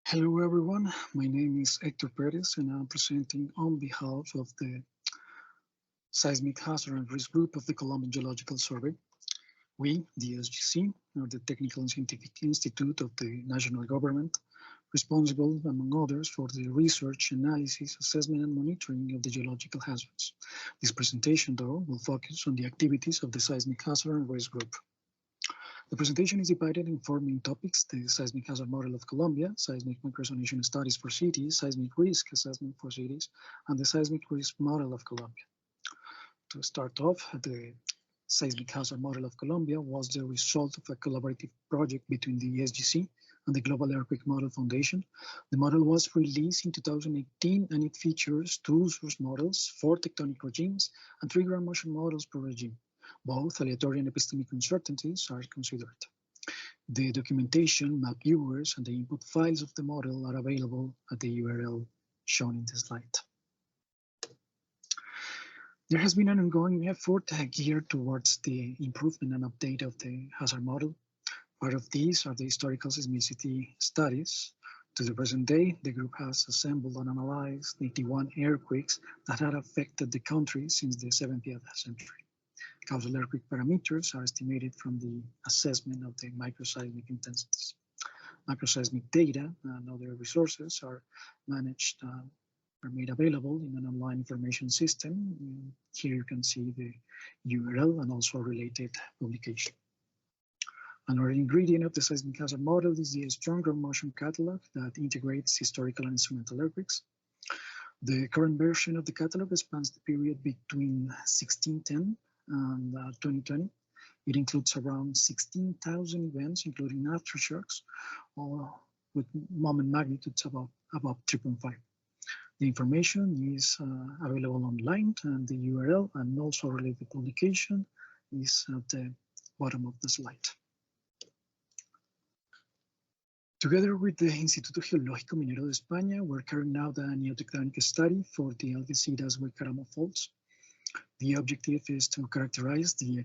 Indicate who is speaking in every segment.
Speaker 1: Hello everyone, my name is Hector Perez and I'm presenting on behalf of the Seismic Hazard and Risk Group of the Colombian Geological Survey. We, the SGC, are the technical and scientific institute of the national government, responsible, among others, for the research, analysis, assessment and monitoring of the geological hazards. This presentation, though, will focus on the activities of the Seismic Hazard and Risk Group. The presentation is divided in four main topics: the seismic hazard model of Colombia, seismic microzonation studies for cities, seismic risk assessment for cities, and the seismic risk model of Colombia. To start off, the seismic hazard model of Colombia was the result of a collaborative project between the SGC and the Global Earthquake Model Foundation. The model was released in 2018 and it features two source models, 4 tectonic regimes, and 3 ground motion models per regime. Both aleatory and epistemic uncertainties are considered. The documentation, map viewers, and the input files of the model are available at the URL shown in the slide. There has been an ongoing effort geared towards the improvement and update of the hazard model. Part of these are the historical seismicity studies. To the present day, the group has assembled and analyzed 81 earthquakes that had affected the country since the 70th century. Causal earthquake parameters are estimated from the assessment of the microseismic intensities. Microseismic data and other resources are managed, are made available in an online information system. Here you can see the URL and also a related publication. Another ingredient of the seismic hazard model is the strong ground motion catalog that integrates historical and instrumental earthquakes. The current version of the catalog spans the period between 1610 and 2020. It includes around 16,000 events, including aftershocks, with moment magnitudes above 3.5. The information is available online, and the URL and also related publication is at the bottom of the slide. Together with the Instituto Geológico Minero de España, we're carrying out a neotectonic study for the Algeciras-Guaycaramo faults. The objective is to characterize the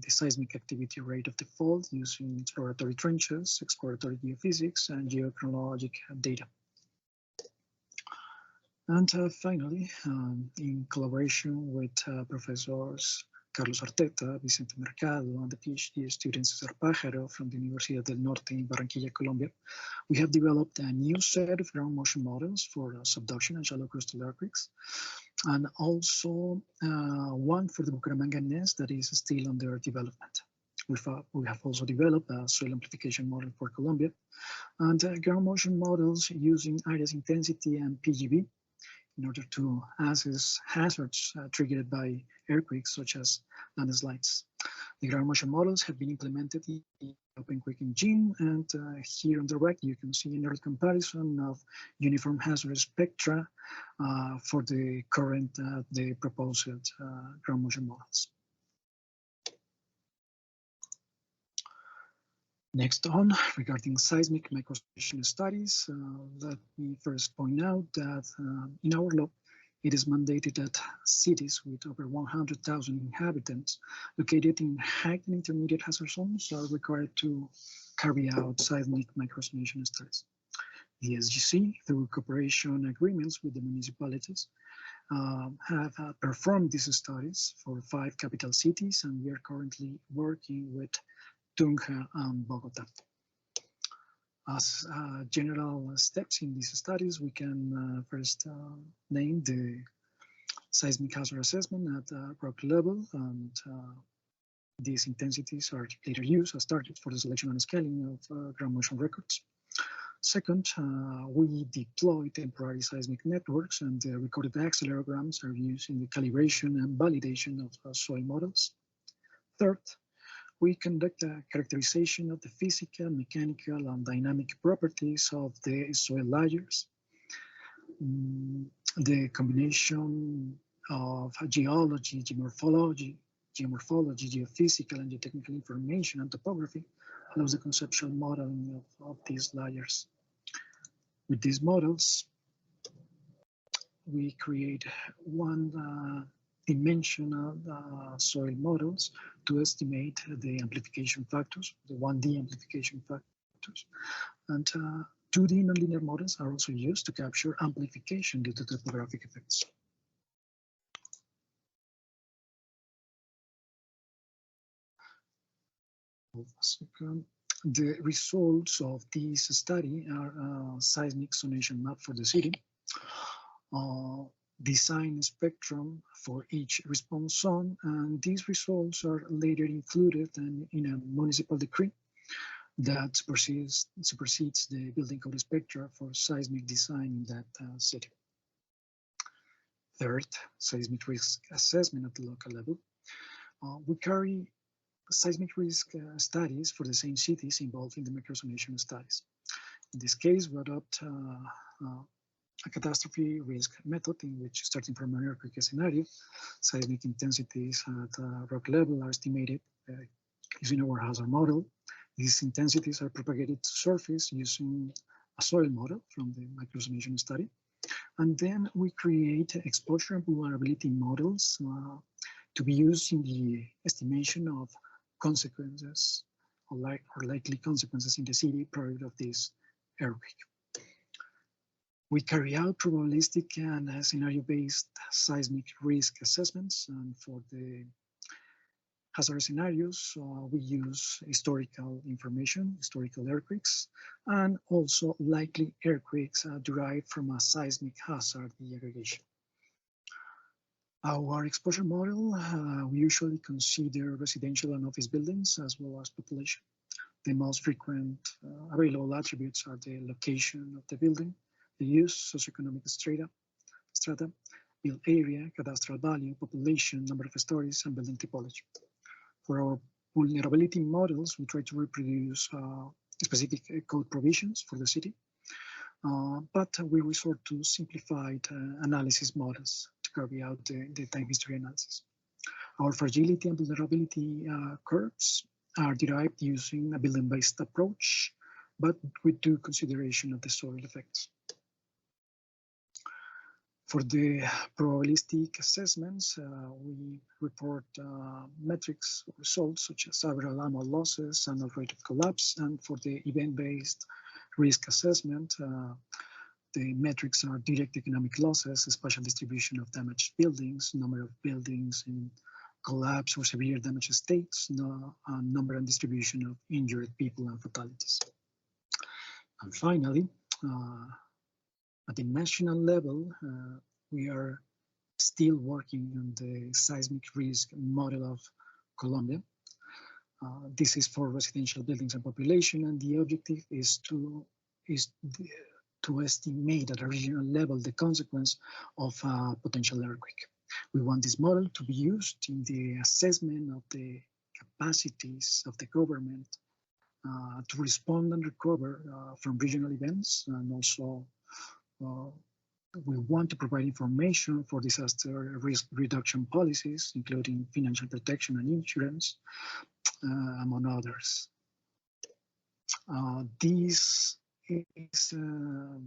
Speaker 1: seismic activity rate of the fault using exploratory trenches, exploratory geophysics, and geochronologic data. And finally, in collaboration with Professors Carlos Arteta, Vicente Mercado, and the PhD student César Pájaro from the Universidad del Norte in Barranquilla, Colombia, we have developed a new set of ground motion models for subduction and shallow crustal earthquakes, and also one for the Bucaramanga nest that is still under development. We have also developed a soil amplification model for Colombia, and ground motion models using iris intensity and PGB in order to assess hazards triggered by earthquakes such as landslides. The ground motion models have been implemented in the OpenQuake engine, and here on the right you can see an early comparison of uniform hazard spectra for the current, the proposed ground motion models. Next on, regarding seismic microzonation studies, let me first point out that in our law, it is mandated that cities with over 100,000 inhabitants located in high and intermediate hazard zones are required to carry out seismic microzonation studies. The SGC, through cooperation agreements with the municipalities, have performed these studies for 5 capital cities, and we are currently working with Tunja and Bogota. As general steps in these studies, we can first name the seismic hazard assessment at rock level, and these intensities are later used as targets for the selection and scaling of ground motion records. Second, we deploy temporary seismic networks, and the recorded accelerogram are used in the calibration and validation of soil models. Third, we conduct a characterization of the physical, mechanical, and dynamic properties of the soil layers. The combination of geology, geomorphology, geophysical, and geotechnical information and topography allows the conceptual modeling of these layers. With these models, we create one-dimensional soil models to estimate the amplification factors, the 1D amplification factors, and 2D nonlinear models are also used to capture amplification due to topographic effects. The results of this study are a seismic zonation map for the city, design spectrum for each response zone, and these results are later included in a municipal decree that supersedes the building code spectra for seismic design in that city. Third, seismic risk assessment at the local level. We carry seismic risk studies for the same cities involved in the microzonation studies. In this case, we adopt a catastrophe risk method in which, starting from an earthquake scenario, seismic intensities at rock level are estimated using our hazard model. These intensities are propagated to surface using a soil model from the microzonation study. And then we create exposure and vulnerability models to be used in the estimation of consequences or likely consequences in the city prior of this earthquake. We carry out probabilistic and scenario-based seismic risk assessments, and for the hazard scenarios, we use historical information, historical earthquakes, and also likely earthquakes derived from a seismic hazard aggregation. Our exposure model, we usually consider residential and office buildings as well as population. The most frequent available attributes are the location of the building, the use, socioeconomic strata, build area, cadastral value, population, number of stories, and building typology. For our vulnerability models, we try to reproduce specific code provisions for the city, but we resort to simplified analysis models to carry out the time history analysis. Our fragility and vulnerability curves are derived using a building-based approach, but with due consideration of the soil effects. For the probabilistic assessments, we report metrics results such as average annual losses, annual rate of collapse, and for the event-based risk assessment, the metrics are direct economic losses, spatial distribution of damaged buildings, number of buildings in collapse or severe damaged states, number and distribution of injured people and fatalities. And finally, at the national level, we are still working on the seismic risk model of Colombia. This is for residential buildings and population, and the objective is to estimate at a regional level the consequence of a potential earthquake. We want this model to be used in the assessment of the capacities of the government to respond and recover from regional events, and also we want to provide information for disaster risk reduction policies, including financial protection and insurance, among others. This is a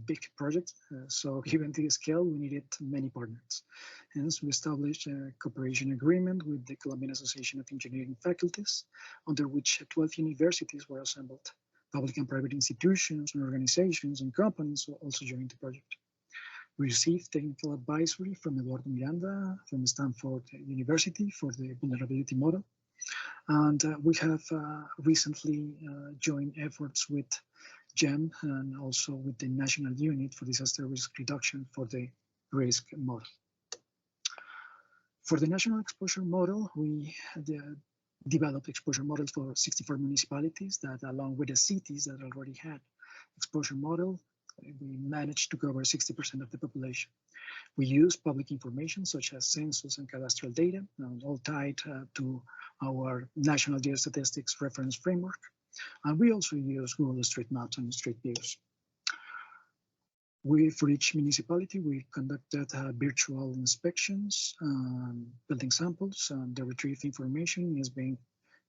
Speaker 1: big project, so given the scale, we needed many partners. Hence, we established a cooperation agreement with the Colombian Association of Engineering Faculties, under which 12 universities were assembled. Public and private institutions and organizations and companies also joined the project. We received technical advisory from Eduardo Miranda from Stanford University for the vulnerability model. And we have recently joined efforts with GEM and also with the National Unit for Disaster Risk Reduction for the risk model. For the national exposure model, we developed exposure models for 64 municipalities that, along with the cities that already had exposure model, we managed to cover 60% of the population. We use public information such as census and cadastral data, all tied to our National Geostatistics Reference Framework. And we also use Google Street Maps and Street Views. For each municipality, we conducted virtual inspections, building samples, and the retrieved information is being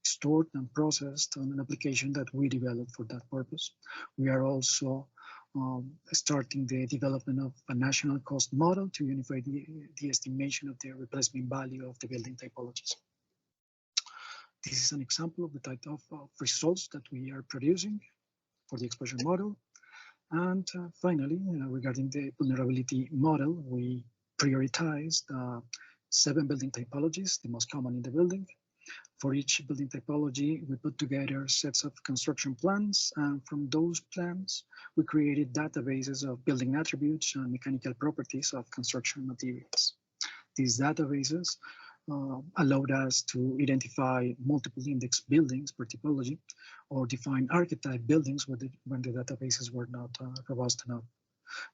Speaker 1: stored and processed on an application that we developed for that purpose. We are also starting the development of a national cost model to unify the estimation of the replacement value of the building typologies. This is an example of the type of results that we are producing. for the exposure model. And finally, regarding the vulnerability model, we prioritized 7 building typologies, the most common in the building. For each building typology, we put together sets of construction plans, and from those plans, we created databases of building attributes and mechanical properties of construction materials. These databases allowed us to identify multiple index buildings per typology, or define archetype buildings when the databases were not robust enough.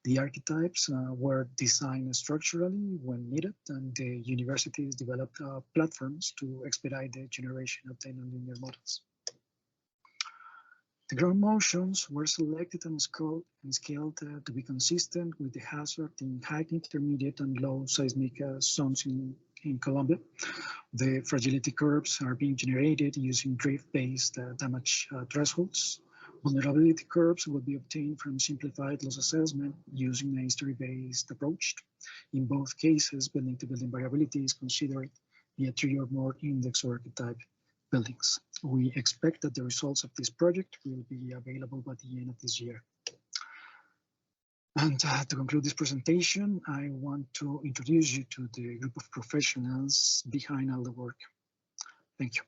Speaker 1: The archetypes were designed structurally when needed, and the universities developed platforms to expedite the generation of the nonlinear models. The ground motions were selected and scaled to be consistent with the hazard in high, intermediate, and low seismic zones in Colombia. The fragility curves are being generated using drift-based damage thresholds. Vulnerability curves will be obtained from simplified loss assessment using a history-based approach. In both cases, building-to-building variability is considered via 3 or more index or archetype buildings. We expect that the results of this project will be available by the end of this year. And to conclude this presentation, I want to introduce you to the group of professionals behind all the work. Thank you.